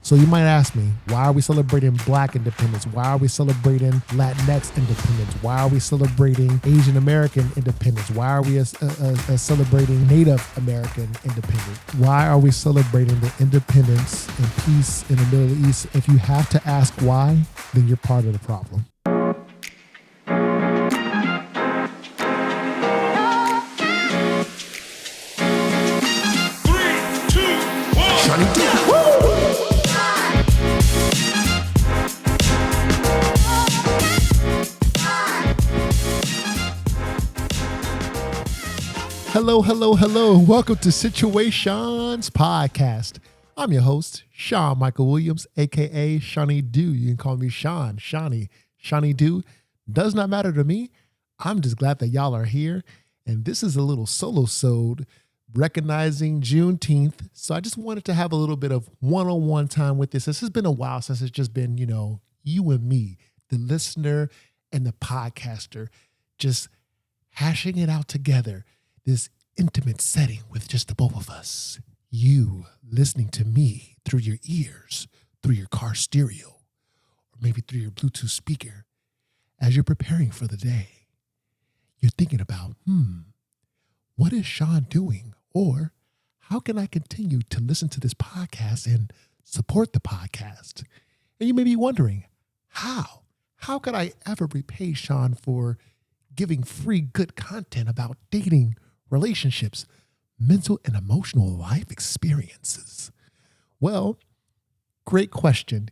So you might ask me, why are we celebrating Black independence? Why are we celebrating Latinx independence? Why are we celebrating Asian American independence? Why are we celebrating Native American independence? Why are we celebrating the independence and peace in the Middle East? If you have to ask why, then you're part of the problem. Hello. Welcome to Situaseans podcast. I'm your host, Sean Michael Williams, aka seanydoo. You can call me Sean, seanydoo. Does not matter to me. I'm just glad that y'all are here. And this is a little solo-sode recognizing Juneteenth. So I just wanted to have a little bit of one-on-one time with this. This has been a while since it's just been, you and me, the listener and the podcaster, just hashing it out together. This intimate setting with just the both of us. You listening to me through your ears, through your car stereo, or maybe through your Bluetooth speaker. As you're preparing for the day, you're thinking about, what is Sean doing? Or how can I continue to listen to this podcast and support the podcast? And you may be wondering, how? How could I ever repay Sean for giving free good content about dating, relationships, mental and emotional life experiences? Well, great question.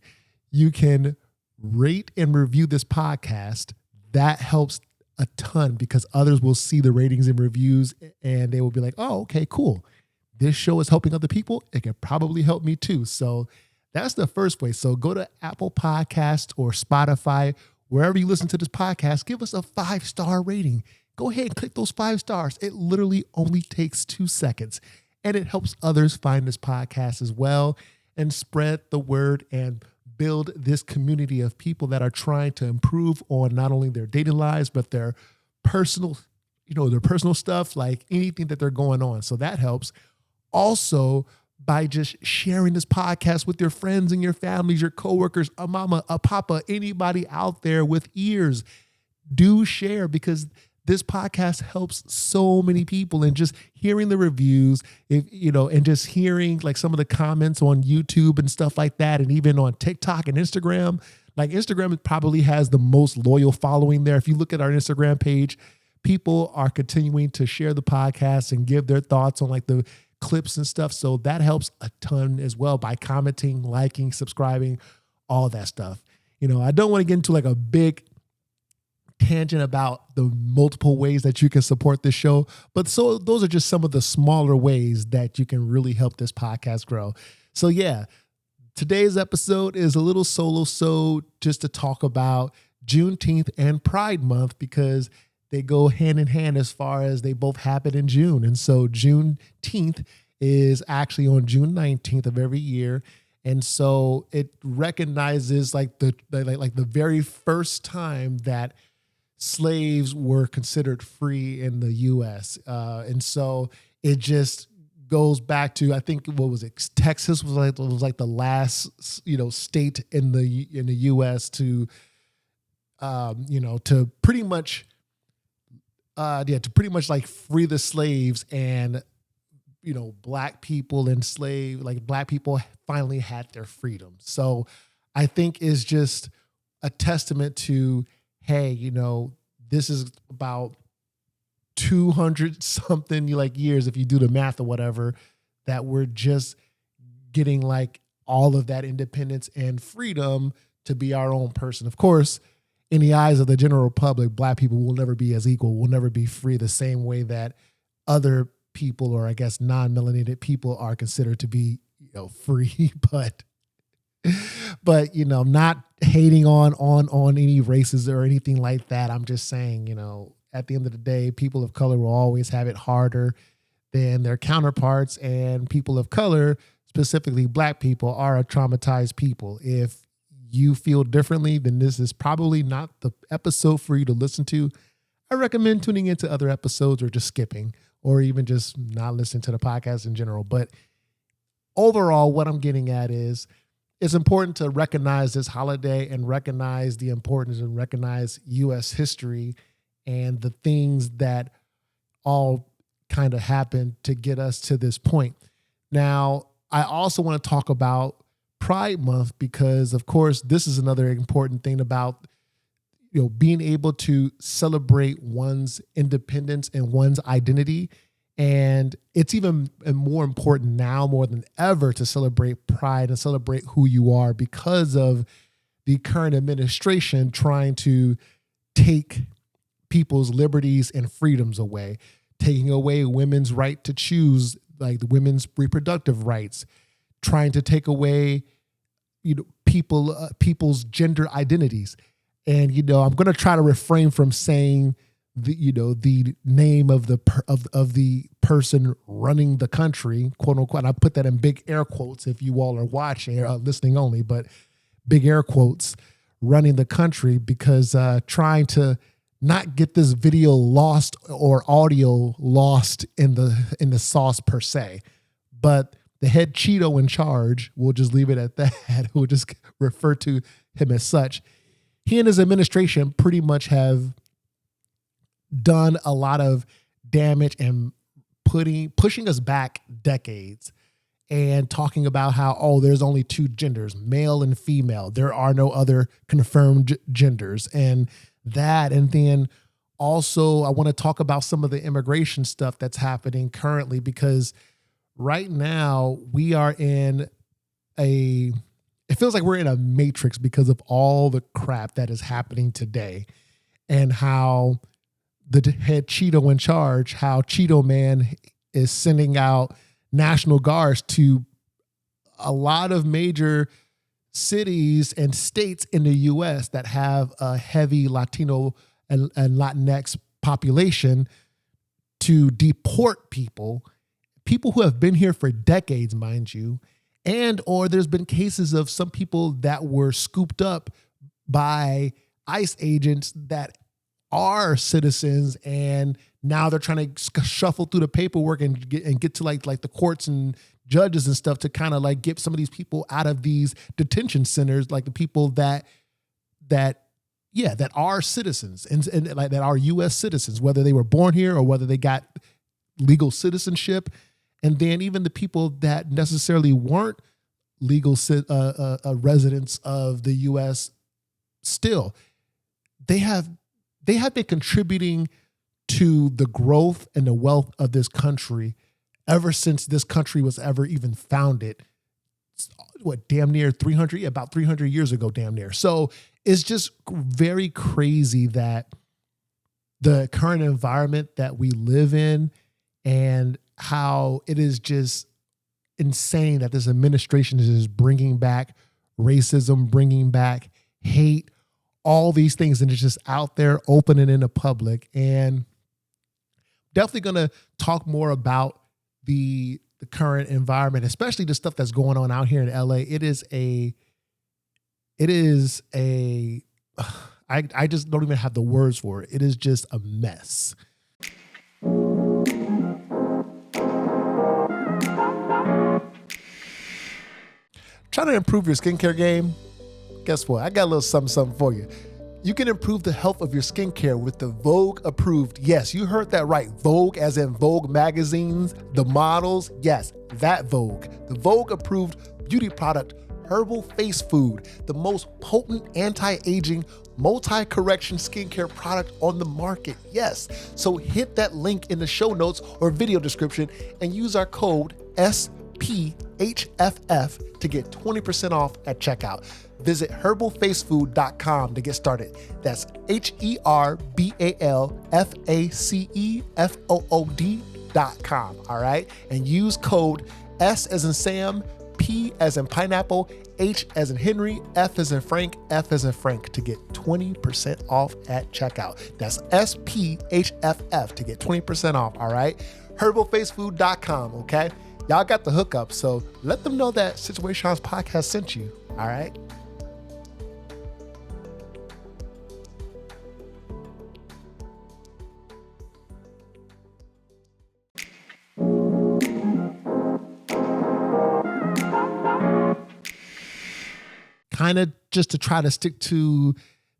You can rate and review this podcast. That helps a ton because others will see the ratings and reviews and they will be like, oh, okay, cool. This show is helping other people. It can probably help me too. So that's the first way. So go to Apple Podcasts or Spotify, wherever you listen to this podcast, give us a 5-star rating. Go ahead and click those 5 stars. It literally only takes 2 seconds. And it helps others find this podcast as well and spread the word and build this community of people that are trying to improve on not only their dating lives, but their personal, their personal stuff, like anything that they're going on. So that helps. Also, by just sharing this podcast with your friends and your families, your coworkers, a mama, a papa, anybody out there with ears, do share because this podcast helps so many people. And just hearing the reviews, and just hearing like some of the comments on YouTube and stuff like that, and even on TikTok and Instagram. Like Instagram probably has the most loyal following there. If you look at our Instagram page, people are continuing to share the podcast and give their thoughts on like the clips and stuff. So that helps a ton as well by commenting, liking, subscribing, all that stuff. I don't want to get into like a big tangent about the multiple ways that you can support this show, but so those are just some of the smaller ways that you can really help this podcast grow. So yeah, today's episode is a little solo just to talk about Juneteenth and Pride Month because they go hand in hand as far as they both happen in June. And so Juneteenth is actually on June 19th of every year. And so it recognizes like the very first time that slaves were considered free in the U.S. And so it just goes back to, I think, what was it? Texas was like the last, state in the U.S. to pretty much like free the slaves and, black people enslaved, like black people finally had their freedom. So I think is just a testament to, hey, this is about 200 something years, if you do the math or whatever, that we're just getting like all of that independence and freedom to be our own person. Of course, in the eyes of the general public, black people will never be as equal, will never be free the same way that other people, or I guess non-melanated people, are considered to be, free. But not hating on any races or anything like that. I'm just saying, at the end of the day, people of color will always have it harder than their counterparts, and people of color, specifically black people, are a traumatized people. If you feel differently, then this is probably not the episode for you to listen to. I recommend tuning into other episodes or just skipping, or even just not listening to the podcast in general. But overall, what I'm getting at is it's important to recognize this holiday and recognize the importance and recognize U.S. history and the things that all kind of happened to get us to this point. Now, I also want to talk about Pride Month because, of course, this is another important thing about being able to celebrate one's independence and one's identity. And it's even more important now more than ever to celebrate pride and celebrate who you are because of the current administration trying to take people's liberties and freedoms away, taking away women's right to choose, like the women's reproductive rights, trying to take away, people's gender identities. And, I'm going to try to refrain from saying the name of the person running the country, quote unquote. And I put that in big air quotes if you all are watching or listening only, but big air quotes, running the country, because trying to not get this video lost or audio lost in the sauce per se. But the head Cheeto in charge, we'll just leave it at that. We'll just refer to him as such. He and his administration pretty much have done a lot of damage and pushing us back decades and talking about how, there's only two genders, male and female. There are no other confirmed genders. And then also I want to talk about some of the immigration stuff that's happening currently, because right now we are it feels like we're in a matrix because of all the crap that is happening today, and how the head Cheeto in charge, how Cheeto Man is sending out National Guards to a lot of major cities and states in the U.S. that have a heavy Latino and Latinx population to deport people who have been here for decades, mind you, or there's been cases of some people that were scooped up by ICE agents that are citizens, and now they're trying to shuffle through the paperwork and get to like the courts and judges and stuff to kind of like get some of these people out of these detention centers, like the people that are citizens and like that are U.S. citizens, whether they were born here or whether they got legal citizenship. And then even the people that necessarily weren't legal residents of the U.S. still, they have been contributing to the growth and the wealth of this country ever since this country was ever even founded. Damn near 300, about 300 years ago, damn near. So it's just very crazy that the current environment that we live in, and how it is just insane that this administration is just bringing back racism, bringing back hate, all these things, and it's just out there open and in the public. And definitely going to talk more about the current environment, especially the stuff that's going on out here in LA. I just don't even have the words for it. It is just a mess. Trying to improve your skincare game? Guess what? I got a little something for you. You can improve the health of your skincare with the Vogue approved. Yes, you heard that right. Vogue as in Vogue magazines, the models. Yes, that Vogue. The Vogue approved beauty product, Herbal Face Food, the most potent anti-aging, multi-correction skincare product on the market. Yes. So hit that link in the show notes or video description and use our code SPHFF to get 20% off at checkout. Visit herbalfacefood.com to get started. That's herbalfacefood.com. All right. And use code S as in Sam, P as in pineapple, H as in Henry, F as in Frank, F as in Frank to get 20% off at checkout. That's SPHFF to get 20% off. All right. herbalfacefood.com. Okay. Y'all got the hookup. So let them know that Situaseans podcast sent you. All right. kind of just to try to stick to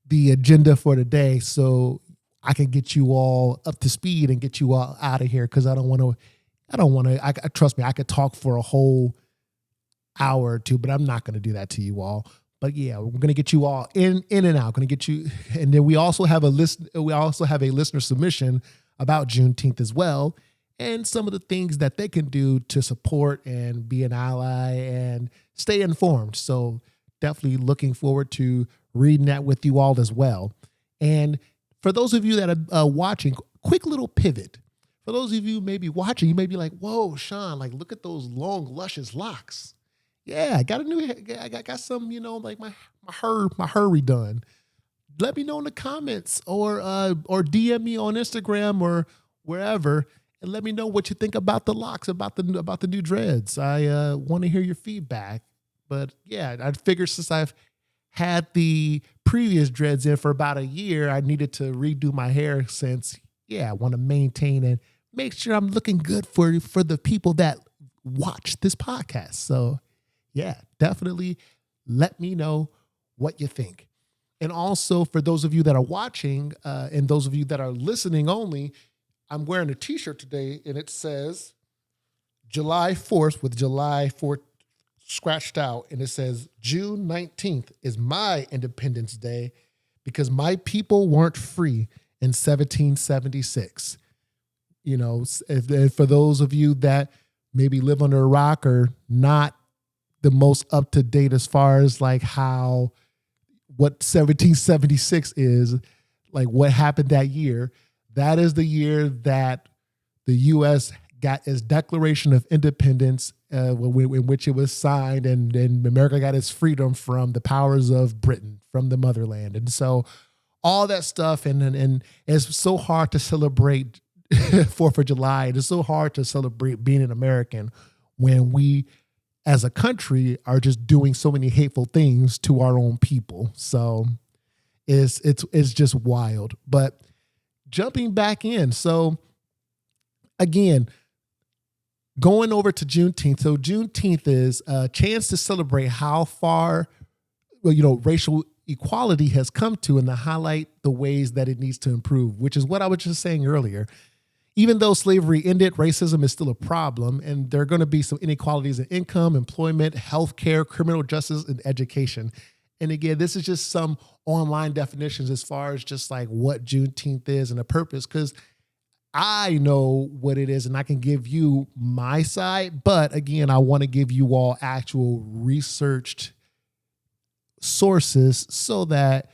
the agenda for today so I can get you all up to speed and get you all out of here, because I don't want to, trust me, I could talk for a whole hour or two, but I'm not going to do that to you all. But yeah, we're going to get you all in and out. Going to get you, and then we also have a listener submission about Juneteenth as well, and some of the things that they can do to support and be an ally and stay informed. So definitely looking forward to reading that with you all as well. And for those of you that are watching, quick little pivot. For those of you maybe watching, you may be like, "Whoa, Sean! Like, look at those long, luscious locks." Yeah, I got some, like my hair redone. Let me know in the comments or DM me on Instagram or wherever, and let me know what you think about the locks, about the new dreads. I want to hear your feedback. But yeah, I figured since I've had the previous dreads in for about a year, I needed to redo my hair since, I want to maintain and make sure I'm looking good for the people that watch this podcast. So yeah, definitely let me know what you think. And also for those of you that are watching and those of you that are listening only, I'm wearing a t-shirt today and it says July 4th with July 4th scratched out. And it says June 19th is my Independence Day because my people weren't free in 1776. If for those of you that maybe live under a rock or not the most up to date as far as like what 1776 is, like what happened that year. That is the year that the U.S. got its Declaration of Independence, in which it was signed, and America got its freedom from the powers of Britain, from the motherland. And so all that stuff, and it's so hard to celebrate 4th of July. It is so hard to celebrate being an American when we, as a country, are just doing so many hateful things to our own people. So it's just wild. But jumping back in, so again, going over to Juneteenth. So Juneteenth is a chance to celebrate how far, racial equality has come to, and to highlight the ways that it needs to improve, which is what I was just saying earlier. Even though slavery ended, racism is still a problem, and there are going to be some inequalities in income, employment, healthcare, criminal justice, and education. And again, this is just some online definitions as far as just like what Juneteenth is and the purpose, because I know what it is and I can give you my side. But again, I want to give you all actual researched sources so that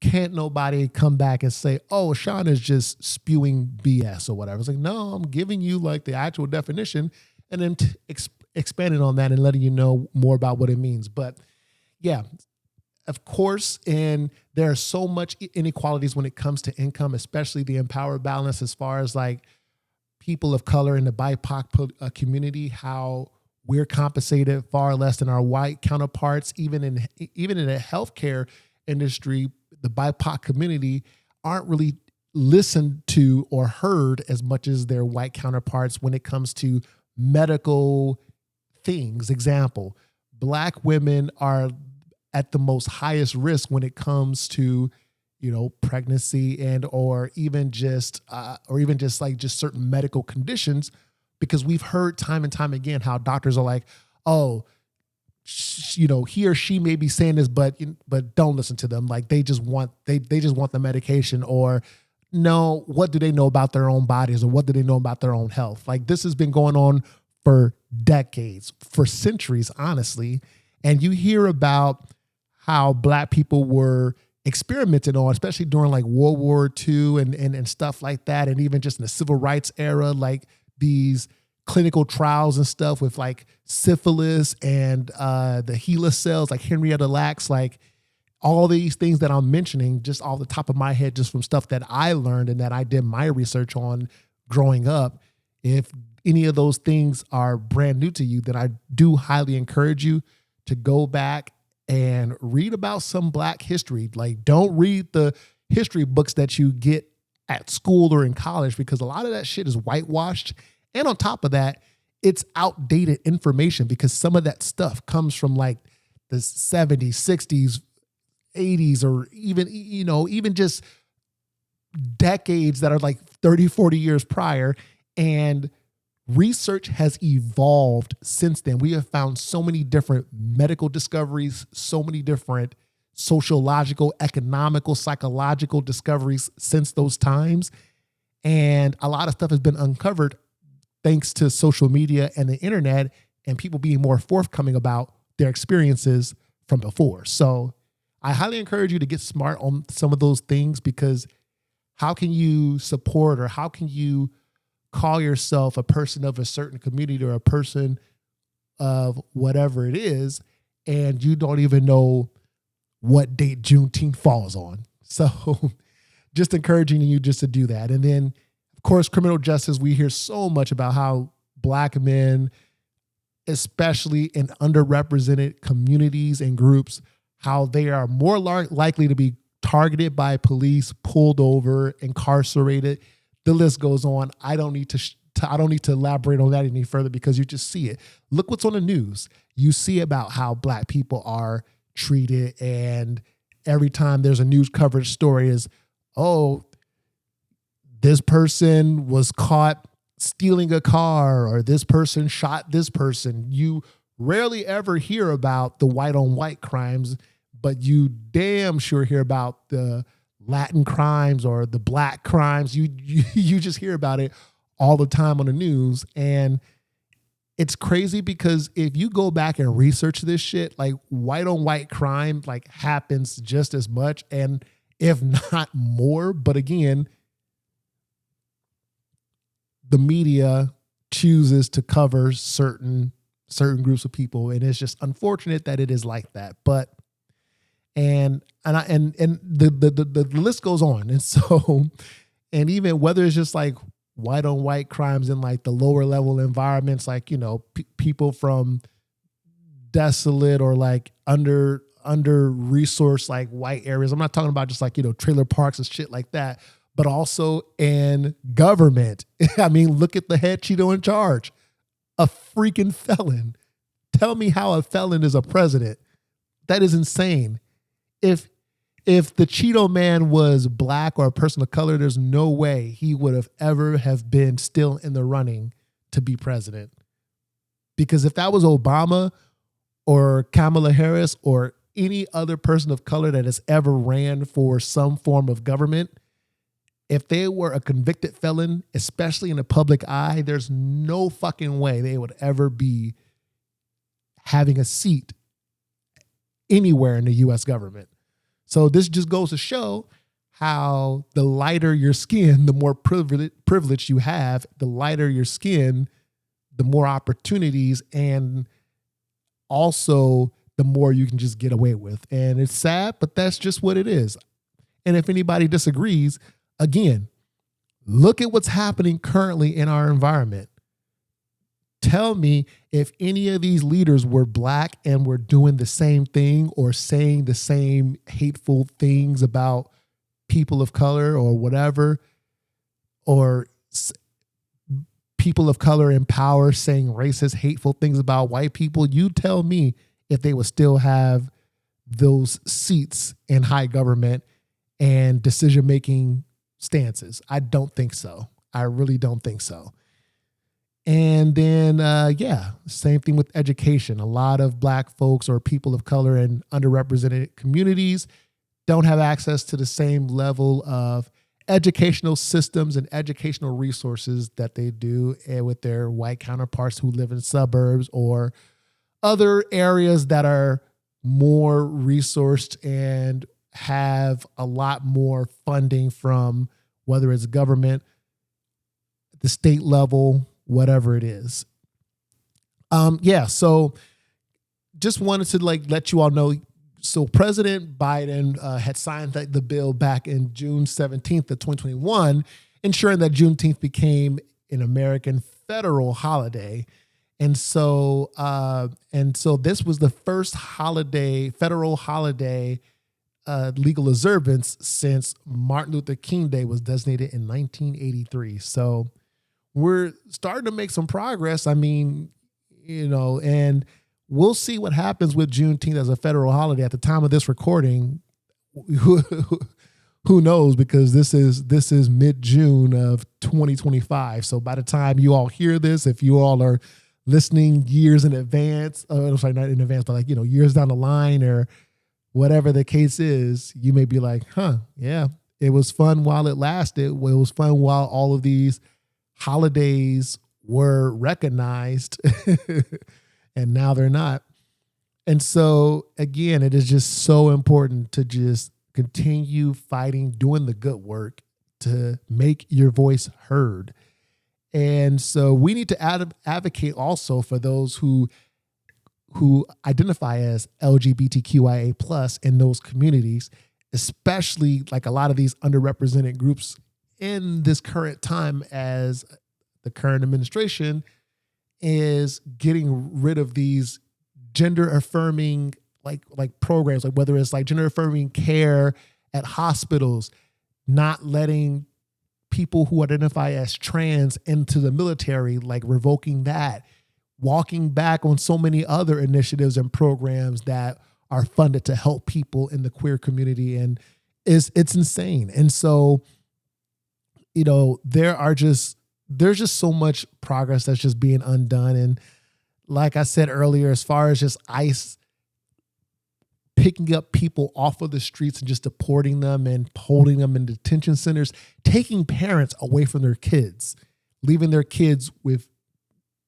can't nobody come back and say, "Oh, Sean is just spewing BS or whatever." It's like, no, I'm giving you like the actual definition and then expanding on that and letting you know more about what it means. But yeah, of course, and there are so much inequalities when it comes to income, especially the empower balance as far as like people of color in the BIPOC community, how we're compensated far less than our white counterparts. Even in the healthcare industry, the BIPOC community aren't really listened to or heard as much as their white counterparts when it comes to medical things. Example, Black women are at the most highest risk when it comes to, pregnancy and or even just certain medical conditions, because we've heard time and time again how doctors are like, "Oh, he or she may be saying this, but don't listen to them. Like they just want the medication." Or no, what do they know about their own bodies, or what do they know about their own health? Like this has been going on for decades, for centuries, honestly. And you hear about how Black people were experimented on, especially during like World War II and stuff like that. And even just in the civil rights era, like these clinical trials and stuff with like syphilis and the HeLa cells, like Henrietta Lacks, like all these things that I'm mentioning just off the top of my head, just from stuff that I learned and that I did my research on growing up. If any of those things are brand new to you, then I do highly encourage you to go back and read about some Black history. Like don't read the history books that you get at school or in college, because a lot of that shit is whitewashed. And on top of that, it's outdated information, because some of that stuff comes from like the the 70s, 60s, 80s, or even just decades that are like 30, 40 years prior. And research has evolved since then. We have found so many different medical discoveries, so many different sociological, economical, psychological discoveries since those times. And a lot of stuff has been uncovered thanks to social media and the internet and people being more forthcoming about their experiences from before. So I highly encourage you to get smart on some of those things, because how can you support, or how can you call yourself a person of a certain community or a person of whatever it is, and you don't even know what date Juneteenth falls on? So just encouraging you just to do that. And then, of course, criminal justice. We hear so much about how Black men, especially in underrepresented communities and groups, how they are more likely to be targeted by police, pulled over, incarcerated. The list goes on. I don't need to elaborate on that any further, because you just see it. Look what's on the news. You see about how Black people are treated, and every time there's a news coverage story is, oh, this person was caught stealing a car, or this person shot this person. You rarely ever hear about the white on white crimes, but you damn sure hear about the Latin crimes or the Black crimes. You just hear about it all the time on the news. And it's crazy, because if you go back and research this shit, like white on white crime like happens just as much, and if not more. But again, the media chooses to cover certain groups of people, and it's just unfortunate that it is like that. But and the list goes on. And so, and even whether it's just like white on white crimes in like the lower level environments, like, people from desolate or like under resourced like white areas. I'm not talking about just like, trailer parks and shit like that, but also in government. I mean, look at the head Cheeto in charge, a freaking felon. Tell me how a felon is a president. That is insane. If the Cheeto man was Black or a person of color, there's no way he would have ever have been still in the running to be president. Because if that was Obama or Kamala Harris or any other person of color that has ever ran for some form of government, if they were a convicted felon, especially in the public eye, there's no fucking way they would ever be having a seat anywhere in the U.S. government. So this just goes to show how the lighter your skin, the more privilege you have. The lighter your skin, the more opportunities, and also the more you can just get away with. And it's sad, but that's just what it is. And if anybody disagrees, again, look at what's happening currently in our environment. Tell me if any of these leaders were Black and were doing the same thing or saying the same hateful things about people of color or whatever, or people of color in power saying racist, hateful things about white people. You tell me if they would still have those seats in high government and decision-making stances. I don't think so. I really don't think so. And then, same thing with education. A lot of Black folks or people of color in underrepresented communities don't have access to the same level of educational systems and educational resources that they do with their white counterparts who live in suburbs or other areas that are more resourced and have a lot more funding from, whether it's government, the state level, whatever it is. So just wanted to let you all know. So President Biden had signed the bill back in June 17th of 2021, ensuring that Juneteenth became an American federal holiday. And so this was the first federal holiday legal observance since Martin Luther King Day was designated in 1983. So we're starting to make some progress. I mean, and we'll see what happens with Juneteenth as a federal holiday. At the time of this recording, who knows? Because this is mid-June of 2025. So by the time you all hear this, if you all are listening years in advance, sorry, not in advance, but years down the line or whatever the case is, you may be like, yeah, it was fun while it lasted. It was fun while all of these holidays were recognized and now they're not. And so again, it is just so important to just continue fighting, doing the good work to make your voice heard. And so we need to advocate also for those who identify as LGBTQIA plus in those communities, especially like a lot of these underrepresented groups in this current time, as the current administration is getting rid of these gender affirming like programs, like whether it's like gender affirming care at hospitals, not letting people who identify as trans into the military, like revoking that, walking back on so many other initiatives and programs that are funded to help people in the queer community. And it's insane. And so, there's just so much progress that's just being undone. And like I said earlier, as far as just ICE picking up people off of the streets and just deporting them and holding them in detention centers, taking parents away from their kids, leaving their kids with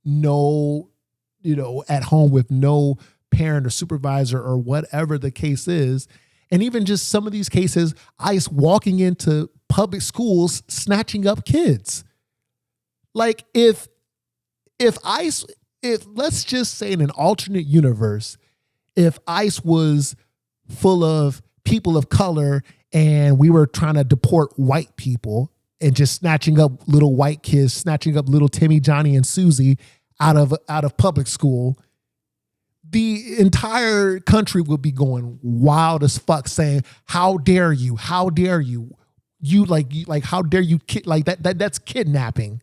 no, at home with no parent or supervisor or whatever the case is. And even just some of these cases, ICE walking into public schools, snatching up kids. Like if let's just say in an alternate universe, if ICE was full of people of color and we were trying to deport white people and just snatching up little white kids, snatching up little Timmy, Johnny, and Susie out of public school, the entire country would be going wild as fuck, saying, "How dare you? How dare you? You like how dare you? Like that's kidnapping."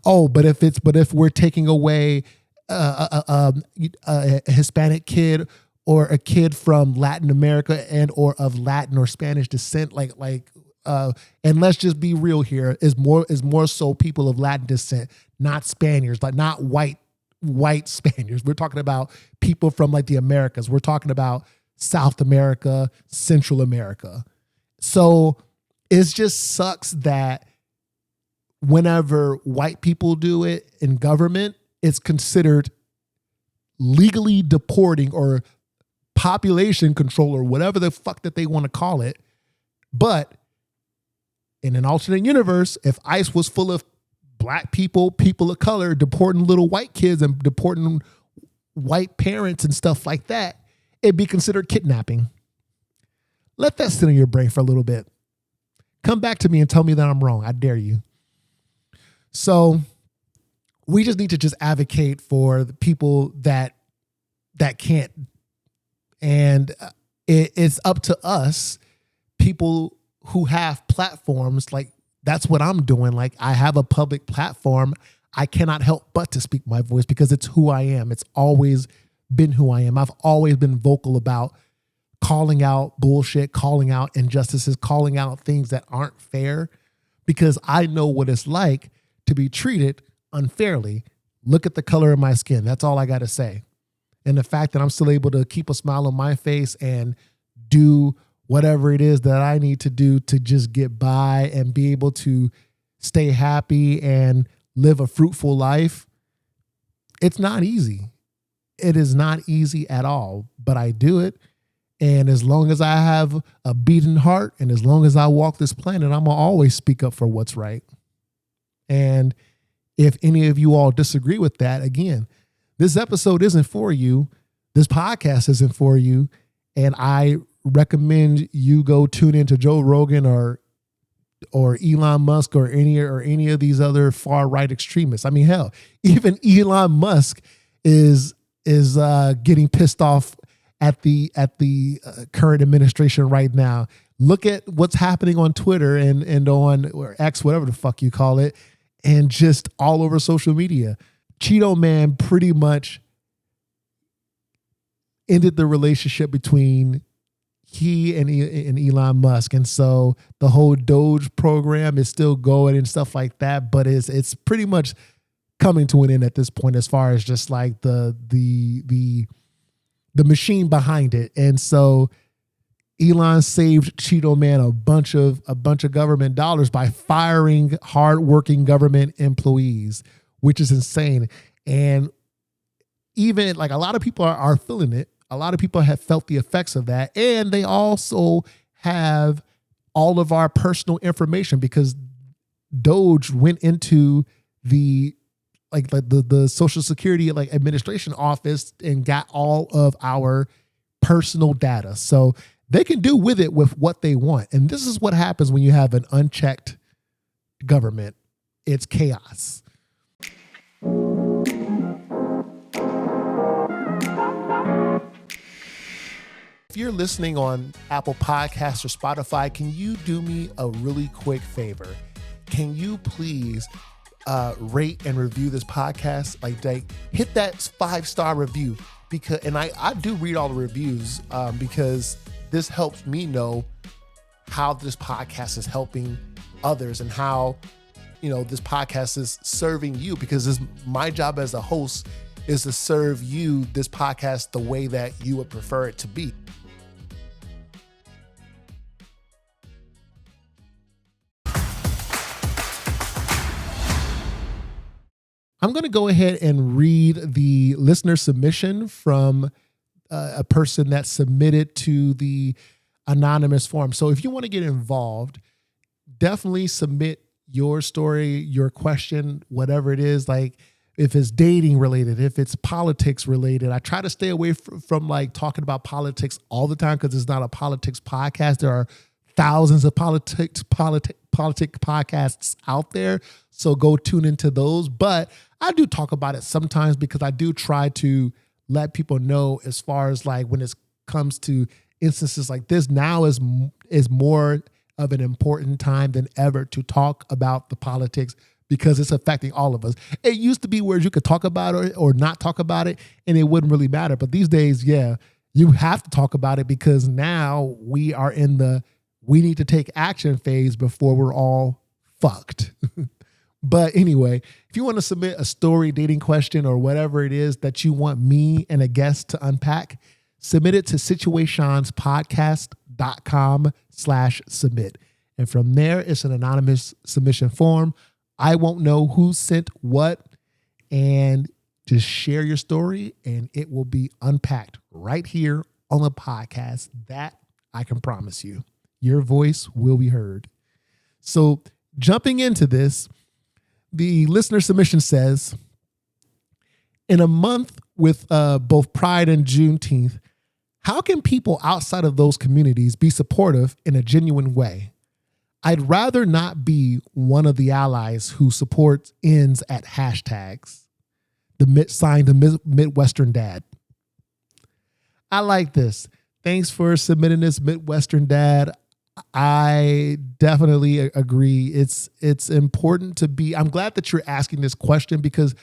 Oh, but if we're taking away a Hispanic kid or a kid from Latin America and or of Latin or Spanish descent, and let's just be real here, is more so people of Latin descent, not Spaniards, like not white Spaniards. We're talking about people from like the Americas. We're talking about South America, Central America. So it just sucks that whenever white people do it in government, it's considered legally deporting or population control or whatever the fuck that they want to call it. But in an alternate universe, if ICE was full of black people of color, deporting little white kids and deporting white parents and stuff like that, it'd be considered kidnapping. Let that sit in your brain for a little bit. Come back to me and tell me that I'm wrong. I dare you. So we just need to just advocate for the people that can't. And it's up to us, people who have platforms. Like, that's what I'm doing. Like, I have a public platform. I cannot help but to speak my voice because it's who I am. It's always been who I am. I've always been vocal about calling out bullshit, calling out injustices, calling out things that aren't fair, because I know what it's like to be treated unfairly. Look at the color of my skin. That's all I got to say. And the fact that I'm still able to keep a smile on my face and do whatever it is that I need to do to just get by and be able to stay happy and live a fruitful life. It's not easy. It is not easy at all, but I do it. And as long as I have a beating heart and as long as I walk this planet, I'm going to always speak up for what's right. And if any of you all disagree with that, again, this episode isn't for you. This podcast isn't for you. And I recommend you go tune into Joe Rogan or Elon Musk or any of these other far right extremists. I mean, hell, even Elon Musk is getting pissed off at the current administration right now. Look at what's happening on Twitter and on or X, whatever the fuck you call it, and just all over social media. Cheeto Man pretty much ended the relationship between he and Elon Musk. And so the whole Doge program is still going and stuff like that, but it's pretty much coming to an end at this point as far as just like the machine behind it. And so Elon saved Cheeto Man a bunch of government dollars by firing hardworking government employees, which is insane. And even like a lot of people are feeling it. A lot of people have felt the effects of that. And they also have all of our personal information because Doge went into the Social Security administration office and got all of our personal data. So they can do with it with what they want. And this is what happens when you have an unchecked government. It's chaos. If you're listening on Apple Podcasts or Spotify, can you do me a really quick favor? Can you please rate and review this podcast? Like hit that 5-star review and I do read all the reviews because this helps me know how this podcast is helping others and how, this podcast is serving you, because my job as a host is to serve you this podcast the way that you would prefer it to be. I'm going to go ahead and read the listener submission from a person that submitted to the anonymous form. So if you want to get involved, definitely submit your story, your question, whatever it is. Like if it's dating related, if it's politics related. I try to stay away from like talking about politics all the time because it's not a politics podcast. There are thousands of politics podcasts out there. So go tune into those. But I do talk about it sometimes because I do try to let people know as far as like when it comes to instances like this, now is more of an important time than ever to talk about the politics because it's affecting all of us. It used to be where you could talk about it or not talk about it and it wouldn't really matter. But these days, yeah, you have to talk about it because now we are in the we need to take action phase before we're all fucked. But anyway, if you want to submit a story, dating question, or whatever it is that you want me and a guest to unpack, submit it to situationspodcast.com/submit. And from there, it's an anonymous submission form. I won't know who sent what, and just share your story and it will be unpacked right here on the podcast. That I can promise you. Your voice will be heard. So jumping into this, the listener submission says, in a month with both Pride and Juneteenth, how can people outside of those communities be supportive in a genuine way? I'd rather not be one of the allies who supports ends at hashtags. The Midwestern Dad. I like this. Thanks for submitting this, Midwestern Dad. I definitely agree. It's important to be, I'm glad that you're asking this question because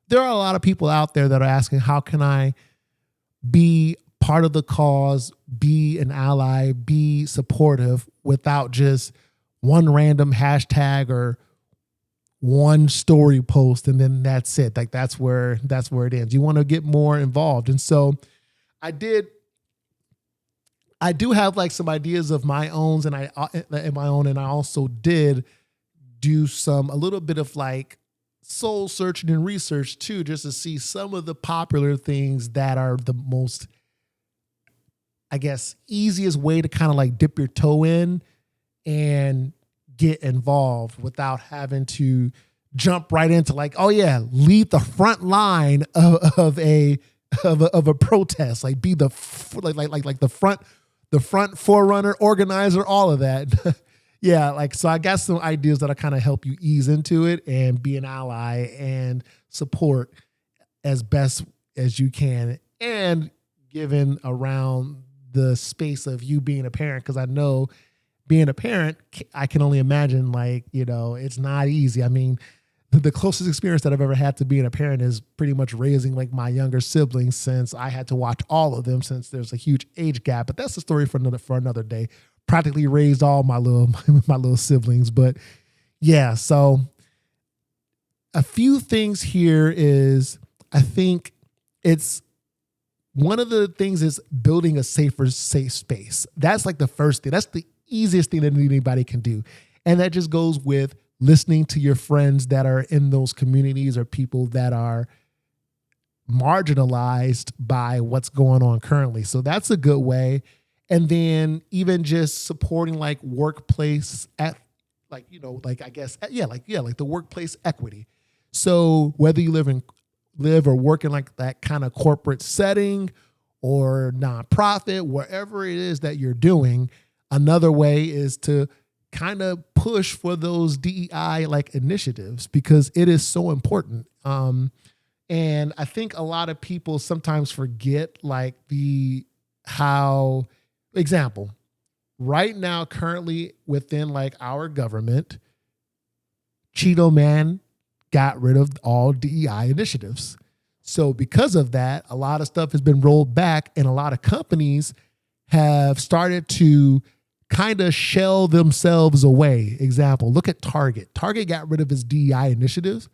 there are a lot of people out there that are asking, how can I be part of the cause, be an ally, be supportive without just one random hashtag or one story post and then that's it. Like that's where it ends. You want to get more involved. And so I do have like some ideas of my own and I also did do a little bit of like soul searching and research too, just to see some of the popular things that are the most, I guess, easiest way to kind of like dip your toe in and get involved without having to jump right into like, oh yeah, lead the front line of a protest, like be the front forerunner, organizer, all of that. Yeah, like, so I got some ideas that'll kind of help you ease into it and be an ally and support as best as you can. And given around the space of you being a parent, because I know being a parent, I can only imagine, like, it's not easy. I mean, the closest experience that I've ever had to being a parent is pretty much raising like my younger siblings, since I had to watch all of them since there's a huge age gap. But that's a story for another day. Practically raised all my little siblings. But yeah, so a few things here is, I think it's one of the things is building a safe space. That's like the first thing. That's the easiest thing that anybody can do. And that just goes with listening to your friends that are in those communities or people that are marginalized by what's going on currently. So that's a good way. And then even just supporting like workplace at like the workplace equity. So whether you live or work in like that kind of corporate setting or nonprofit, wherever it is that you're doing, another way is to kind of push for those DEI like initiatives, because it is so important. And I think a lot of people sometimes forget like example, right now, currently within like our government, Cheeto Man got rid of all DEI initiatives. So because of that, a lot of stuff has been rolled back, and a lot of companies have started to kind of shell themselves away. Example, look at Target. Target got rid of its DEI initiatives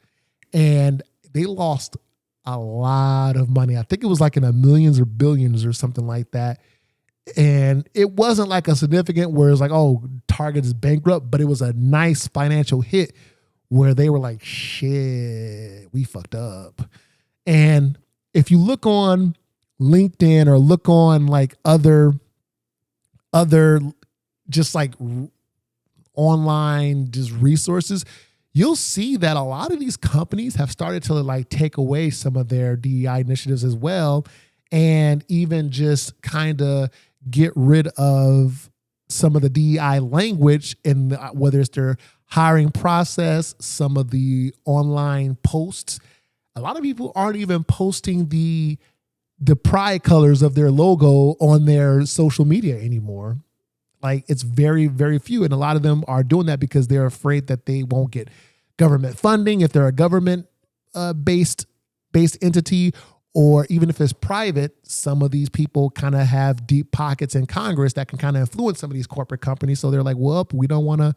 and they lost a lot of money. I think it was like in the millions or billions or something like that. And it wasn't like a significant where it's like, oh, Target is bankrupt, but it was a nice financial hit where they were like, shit, we fucked up. And if you look on LinkedIn or look on like other just like online just resources, you'll see that a lot of these companies have started to like take away some of their DEI initiatives as well, and even just kind of get rid of some of the DEI language in whether it's their hiring process, some of the online posts. A lot of people aren't even posting the pride colors of their logo on their social media anymore. Like, it's very, very few. And a lot of them are doing that because they're afraid that they won't get government funding if they're a government based entity, or even if it's private. Some of these people kind of have deep pockets in Congress that can kind of influence some of these corporate companies. So they're like, well, we don't want to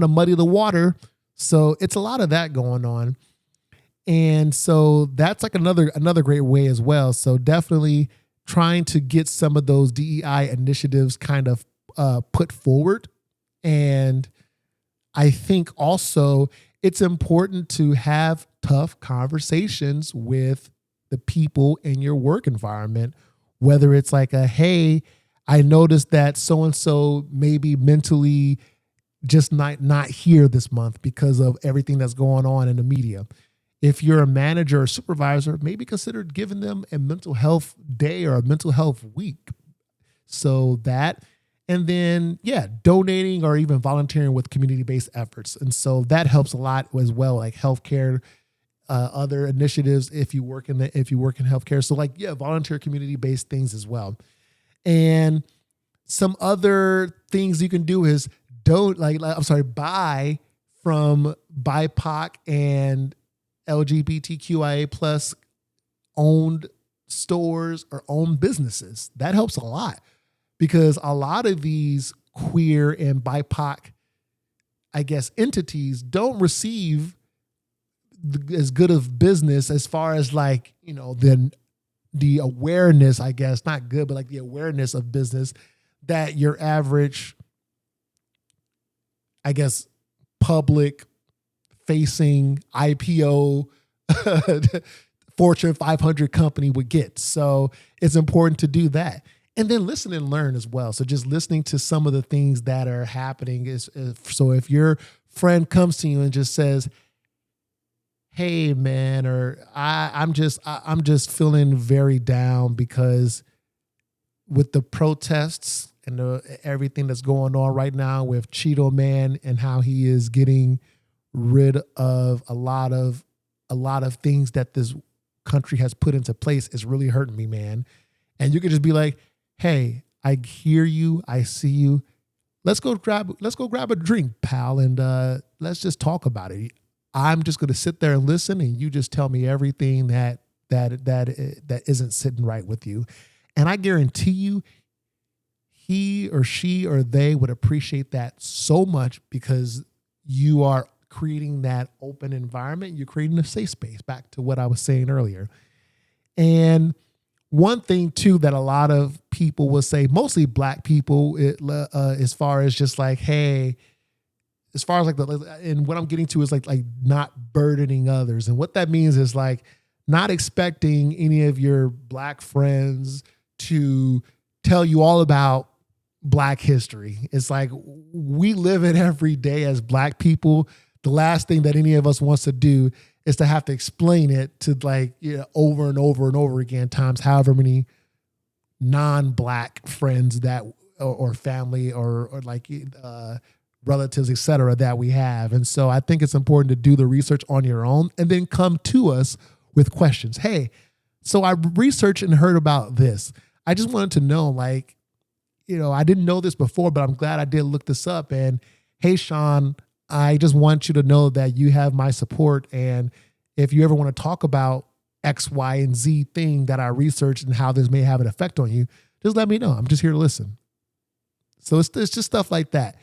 muddy the water. So it's a lot of that going on. And so that's like another great way as well. So definitely trying to get some of those DEI initiatives kind of put forward. And I think also it's important to have tough conversations with the people in your work environment, whether it's like hey, I noticed that so-and-so may be mentally just not here this month because of everything that's going on in the media. If you're a manager or supervisor, maybe consider giving them a mental health day or a mental health week. So that, and then, donating or even volunteering with community-based efforts. And so that helps a lot as well, like healthcare, other initiatives if you work in healthcare. So like, volunteer community-based things as well. And some other things you can do is buy from BIPOC and LGBTQIA plus owned stores or owned businesses. That helps a lot, because a lot of these queer and BIPOC, entities don't receive as good of business as far as like, the awareness, not good, but like the awareness of business that your average, public facing IPO Fortune 500 company would get. So it's important to do that. And then listen and learn as well. So just listening to some of the things that are happening is so if your friend comes to you and just says, hey man, or I'm just feeling very down because with the protests and everything that's going on right now with Cheeto Man and how he is getting rid of a lot of things that this country has put into place, is really hurting me, man. And you could just be like, hey, I hear you, I see you. Let's go grab a drink, pal, and let's just talk about it. I'm just going to sit there and listen, and you just tell me everything that isn't sitting right with you. And I guarantee you, he or she or they would appreciate that so much, because you are creating that open environment. You're creating a safe space, back to what I was saying earlier. And one thing too that a lot of people will say, mostly Black people, as far as just like, hey, as far as like and what I'm getting to is like not burdening others. And what that means is like not expecting any of your Black friends to tell you all about Black history. It's like, we live it every day as Black people. The last thing that any of us wants to do is to have to explain it to like, over and over and over again, times however many non-Black friends that or family or like relatives, et cetera, that we have. And so I think it's important to do the research on your own and then come to us with questions. Hey, so I researched and heard about this. I just wanted to know, like, I didn't know this before, but I'm glad I did look this up. And hey, Sean, I just want you to know that you have my support. And if you ever want to talk about X, Y, and Z thing that I researched and how this may have an effect on you, just let me know. I'm just here to listen. So it's just stuff like that.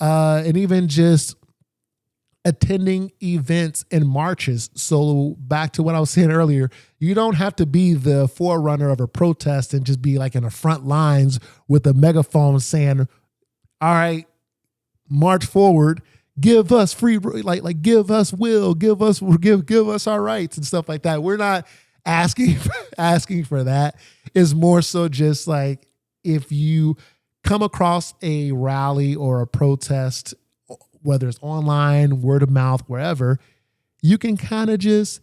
And even just attending events and marches. So back to what I was saying earlier, you don't have to be the forerunner of a protest and just be like in the front lines with a megaphone saying, all right, march forward, give us free, like give us will, give us our rights and stuff like that. We're not asking for that. It's more so just like, if you come across a rally or a protest, whether it's online, word of mouth, wherever, you can kind of just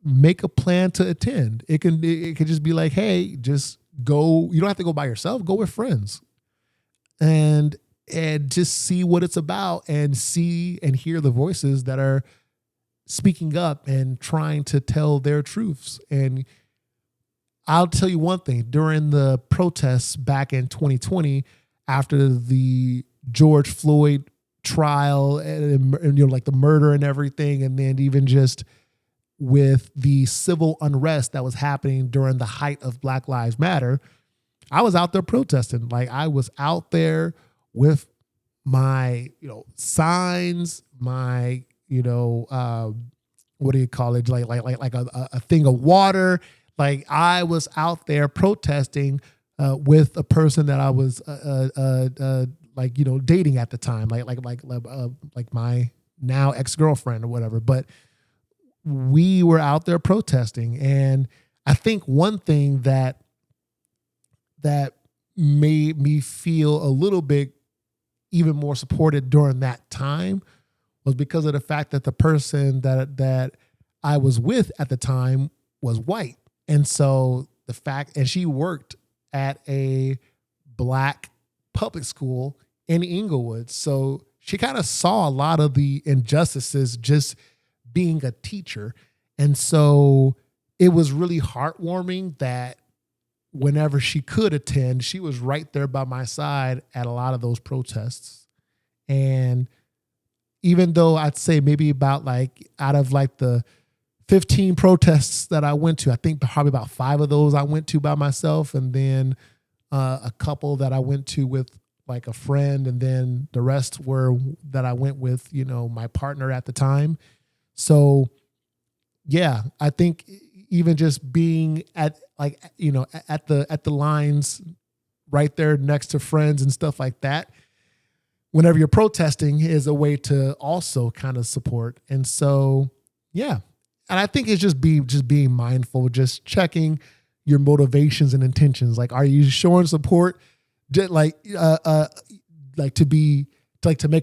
make a plan to attend. It could just be like, hey, just go. You don't have to go by yourself. Go with friends, and just see what it's about, and see and hear the voices that are speaking up and trying to tell their truths. And I'll tell you one thing: during the protests back in 2020, after the George Floyd trial and like the murder and everything, and then even just with the civil unrest that was happening during the height of Black Lives Matter, I was out there protesting. Like, I was out there with my, signs, my, what do you call it? Like a thing of water. Like, I was out there protesting with a person that I was dating at the time, like my now ex-girlfriend or whatever. But we were out there protesting. And I think one thing that made me feel a little bit even more supported during that time was because of the fact that the person that I was with at the time was white. And so and she worked at a Black public school in Inglewood. So she kind of saw a lot of the injustices just being a teacher. And so it was really heartwarming that whenever she could attend, she was right there by my side at a lot of those protests. And even though I'd say maybe about like out of like the 15 protests that I went to, I think probably about 5 of those I went to by myself. And then a couple that I went to with like a friend, and then the rest were that I went with, my partner at the time. So yeah, I think even just being at at the lines right there next to friends and stuff like that, whenever you're protesting, is a way to also kind of support. And so, yeah. And I think it's just being mindful, just checking your motivations and intentions. Like, are you showing support to make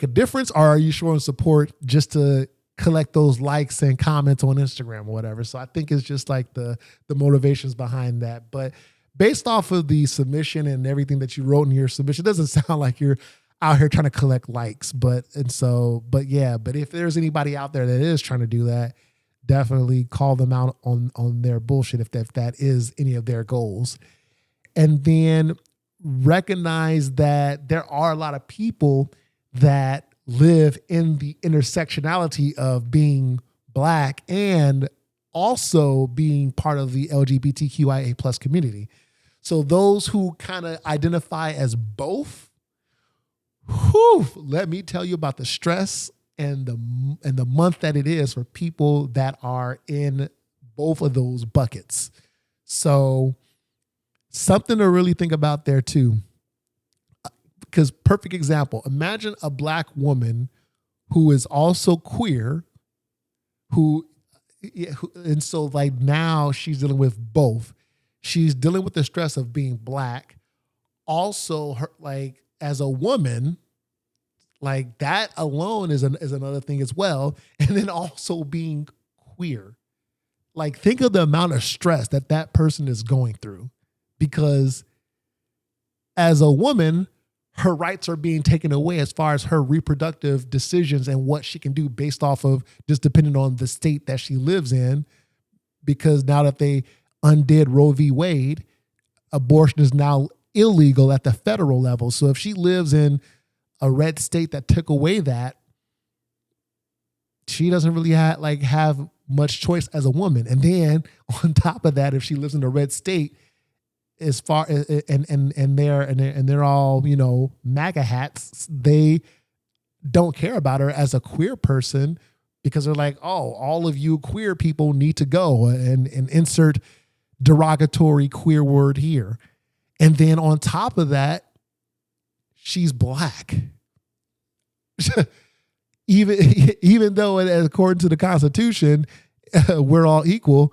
a difference, or are you showing support just to collect those likes and comments on Instagram or whatever? So I think it's just like the motivations behind that. But based off of the submission and everything that you wrote in your submission, it doesn't sound like you're out here trying to collect likes. But if there's anybody out there that is trying to do that, definitely call them out on their bullshit if that is any of their goals. And then recognize that there are a lot of people that live in the intersectionality of being Black and also being part of the LGBTQIA plus community. So those who kind of identify as both, let me tell you about the stress and the month that it is for people that are in both of those buckets. So something to really think about there too. Because perfect example, imagine a Black woman who is also queer, and so like now she's dealing with both. She's dealing with the stress of being Black. Also, her, like as a woman, like that alone is another thing as well. And then also being queer. Like think of the amount of stress that person is going through, because as a woman, her rights are being taken away as far as her reproductive decisions and what she can do based off of just depending on the state that she lives in. Because now that they undid Roe v. Wade, abortion is now illegal at the federal level. So if she lives in a red state that took away that, she doesn't really have much choice as a woman. And then on top of that, if she lives in a red state, as far and they're all, you know, MAGA hats, they don't care about her as a queer person because they're like, oh, all of you queer people need to go and insert derogatory queer word here. And then on top of that, she's Black. even though according to the Constitution, we're all equal.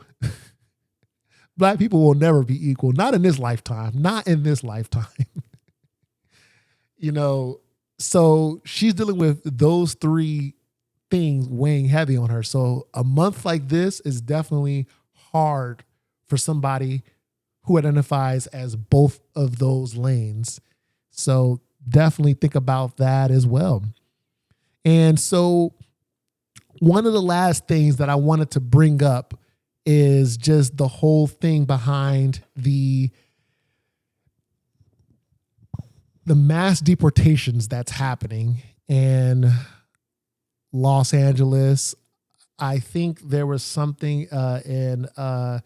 Black people will never be equal. Not in this lifetime. Not in this lifetime. You know, so she's dealing with those three things weighing heavy on her. So a month like this is definitely hard for somebody who identifies as both of those lanes. So definitely think about that as well. And so one of the last things that I wanted to bring up is just the whole thing behind the mass deportations that's happening in Los Angeles. I think there was something in a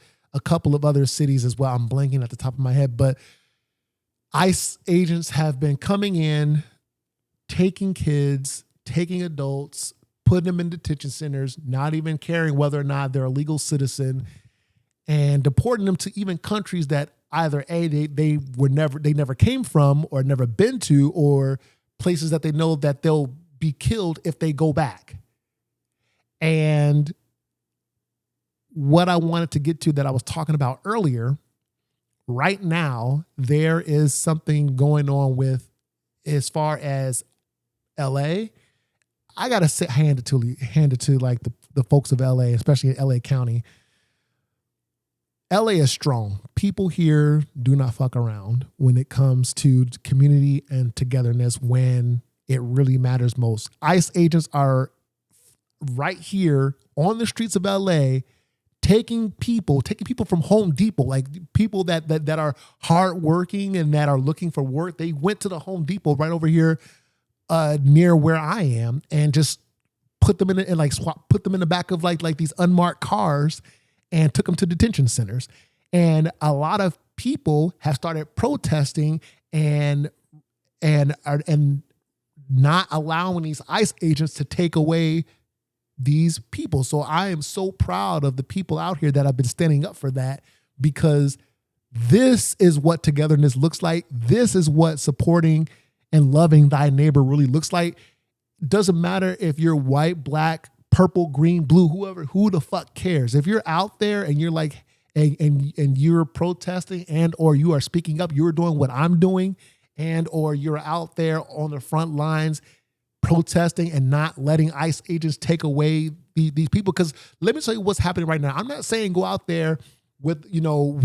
couple of other cities as well. I'm blanking at the top of my head, but ICE agents have been coming in, taking kids, taking adults, putting them in detention centers, not even caring whether or not they're a legal citizen, and deporting them to even countries that either they never came from or never been to, or places that they know that they'll be killed if they go back. And what I wanted to get to that I was talking about earlier, right now there is something going on with, as far as LA. I gotta hand it to like the folks of LA, especially in LA County. LA is strong. People here do not fuck around when it comes to community and togetherness when it really matters most. ICE agents are right here on the streets of LA, taking people from Home Depot, like people that are hardworking and that are looking for work. They went to the Home Depot right over here near where I am, and just put them in the back of like these unmarked cars and took them to detention centers. And a lot of people have started protesting and not allowing these ICE agents to take away these people. So I am so proud of the people out here that have been standing up for that, because this is what togetherness looks like. This is what supporting and loving thy neighbor really looks like. Doesn't matter if you're white, black, purple, green, blue, who the fuck cares? If you're out there and you're like, and you're protesting and or you are speaking up, you're doing what I'm doing, and or you're out there on the front lines protesting and not letting ICE agents take away these people. Because let me tell you what's happening right now. I'm not saying go out there with, you know,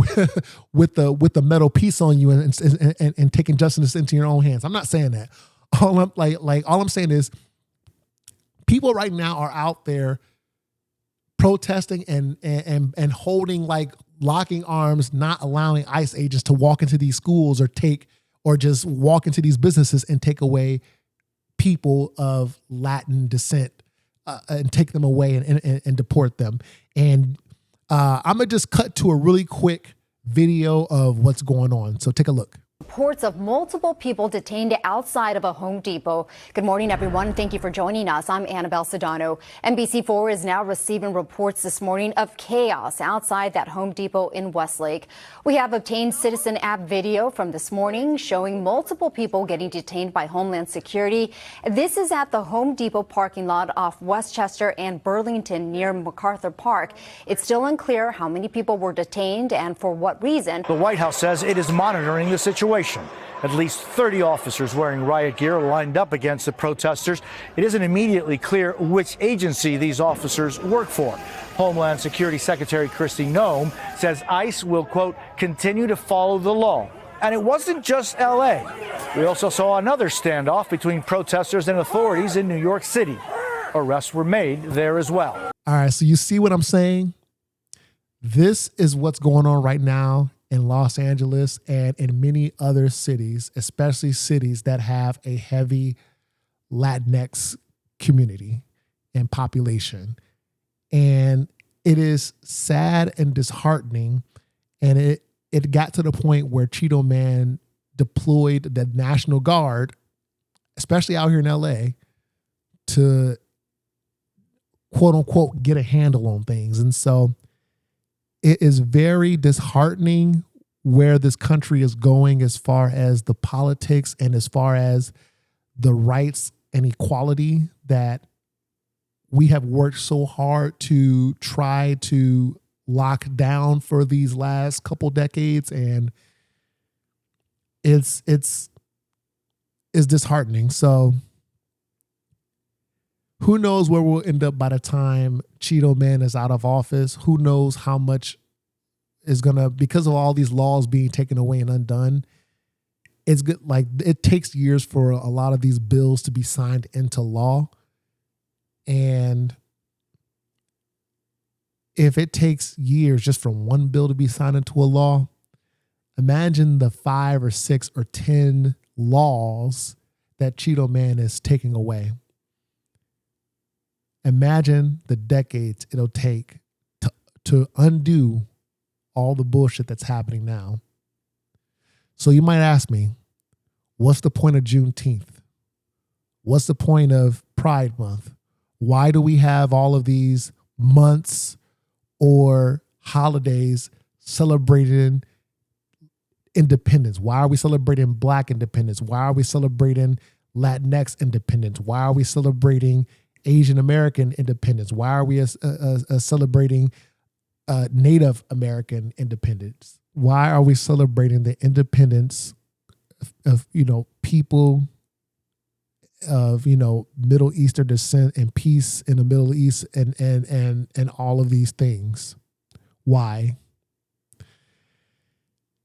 with the metal piece on you and taking justice into your own hands. I'm not saying that. All I'm saying is people right now are out there protesting and holding, like locking arms, not allowing ICE agents to walk into these schools or just walk into these businesses and take away people of Latin descent and take them away and deport them. And I'm going to just cut to a really quick video of what's going on. So take a look. Reports of multiple people detained outside of a Home Depot. Good morning, everyone. Thank you for joining us. I'm Annabelle Sedano. NBC4 is now receiving reports this morning of chaos outside that Home Depot in Westlake. We have obtained Citizen app video from this morning showing multiple people getting detained by Homeland Security. This is at the Home Depot parking lot off Westchester and Burlington near MacArthur Park. It's still unclear how many people were detained and for what reason. The White House says it is monitoring the situation. At least 30 officers wearing riot gear lined up against the protesters. It isn't immediately clear which agency these officers work for. Homeland Security Secretary Kristi Noem says ICE will, quote, continue to follow the law. And it wasn't just L.A. We also saw another standoff between protesters and authorities in New York City. Arrests were made there as well. All right, so you see what I'm saying? This is what's going on right now in Los Angeles and in many other cities, especially cities that have a heavy Latinx community and population. And it is sad and disheartening. And it got to the point where Cheeto Man deployed the National Guard, especially out here in LA, to quote unquote get a handle on things. And so it is very disheartening where this country is going as far as the politics and as far as the rights and equality that we have worked so hard to try to lock down for these last couple decades. And it's disheartening. So who knows where we'll end up by the time Cheeto Man is out of office? Who knows how much is going to, because of all these laws being taken away and undone, it's good. Like, it takes years for a lot of these bills to be signed into law. And if it takes years just for one bill to be signed into a law, imagine the 5 or 6 or 10 laws that Cheeto Man is taking away. Imagine the decades it'll take to undo all the bullshit that's happening now. So you might ask me, what's the point of Juneteenth? What's the point of Pride Month? Why do we have all of these months or holidays celebrating independence? Why are we celebrating Black independence? Why are we celebrating Latinx independence? Why are we celebrating Asian American independence? Why are we celebrating Native American independence? Why are we celebrating the independence of people of Middle Eastern descent and peace in the Middle East and all of these things? Why?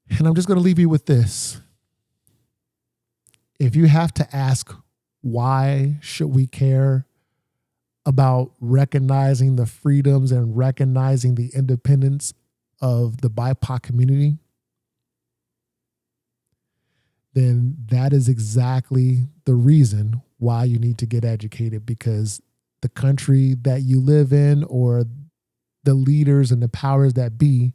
And I'm just going to leave you with this. If you have to ask why should we care about recognizing the freedoms and recognizing the independence of the BIPOC community, then that is exactly the reason why you need to get educated, because the country that you live in or the leaders and the powers that be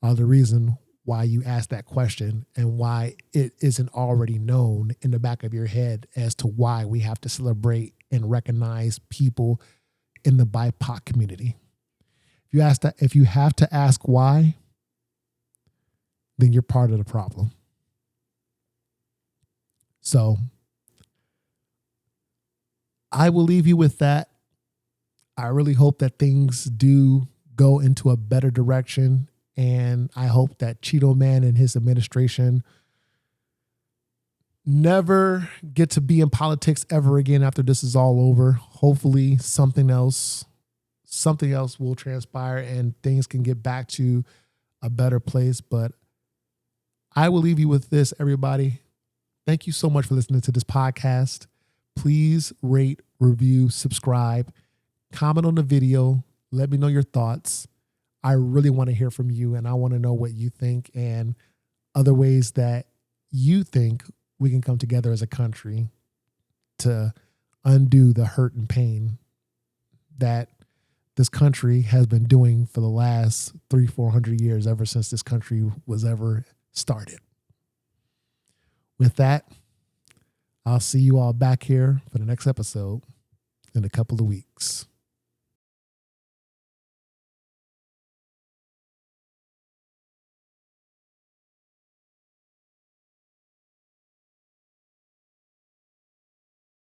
are the reason why you ask that question and why it isn't already known in the back of your head as to why we have to celebrate and recognize people in the BIPOC community. If you have to ask why, then you're part of the problem. So I will leave you with that. I really hope that things do go into a better direction. And I hope that Cheeto Man and his administration never get to be in politics ever again after this is all over. Hopefully something else will transpire and things can get back to a better place. But I will leave you with this, everybody. Thank you so much for listening to this podcast. Please rate, review, subscribe, comment on the video. Let me know your thoughts. I really want to hear from you, and I want to know what you think and other ways that you think we can come together as a country to undo the hurt and pain that this country has been doing for the last 400 years, ever since this country was ever started. With that, I'll see you all back here for the next episode in a couple of weeks.